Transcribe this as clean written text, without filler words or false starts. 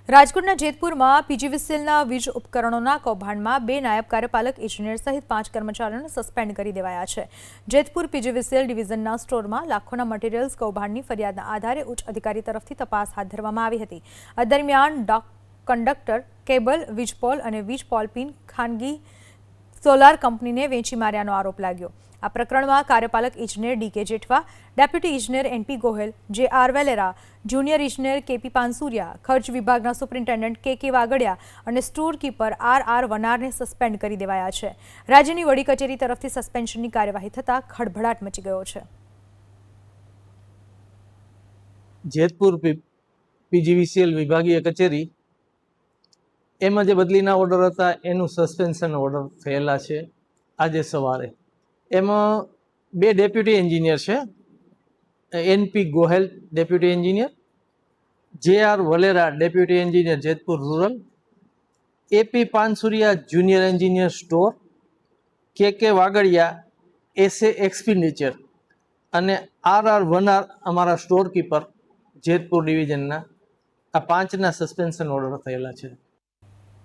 રાજકોટના જેતપુરમાં પીજીવીસીએલના વીજ ઉપકરણોના કૌભાંડમાં 2 નાયબ કાર્યપાલક ઇજનેર સહિત 5 કર્મચારીઓને સસ્પેન્ડ કરી દેવાયા છે। જેતપુર પીજીવીસીએલ ડિવિઝનના સ્ટોરમાં લાખોના મટીરીયલ્સ કૌભાંડની ફરિયાદના આધારે ઉચ્ચ અધિકારી તરફથી તપાસ હાથ ધરવામાં આવી હતી। આ દરમિયાન કંડક્ટર, કેબલ, વીજપોલ અને વીજપોલ પિન ખાનગી સોલાર કંપનીને વેચી માર્યાનો આરોપ લાગ્યો। આ પ્રકરણમાં કાર્યપાલક ઇજનેર ડીકે જેઠવા, ડેપ્યુટી ઇજનેર એનપી ગોહેલ, જે.આર. વેલેરા, જુનિયર ઇજનેર કેપી પાનસુરિયા, ખર્ચ વિભાગના સુપ્રિન્ટેન્ડન્ટ કે વાગડિયા અને સ્ટોર કીપર આર વનારને સસ્પેન્ડ કરી દેવાયા છે। રાજ્યની વડી કચેરી તરફથી સસ્પેન્શનની કાર્યવાહી થતાં ખળભળાટ મચી ગયો છે। જેતપુર પીજીવીસીએલ વિભાગીય કચેરી એમાં જે બદલીના ઓર્ડર હતા એનું સસ્પેન્શન ઓર્ડર થયેલા છે આજે સવારે। એમાં 2 ડેપ્યુટી એન્જિનિયર છે, NP Gohel deputy engineer, JR. Valera deputy engineer Jetpur rural, AP Pansuriya junior engineer store, K Vagadiya SA expenditure અને આર વનાર અમારા સ્ટોર કીપર જેતપુર ડિવિઝનના, આ 5ના સસ્પેન્શન ઓર્ડર થયેલા છે।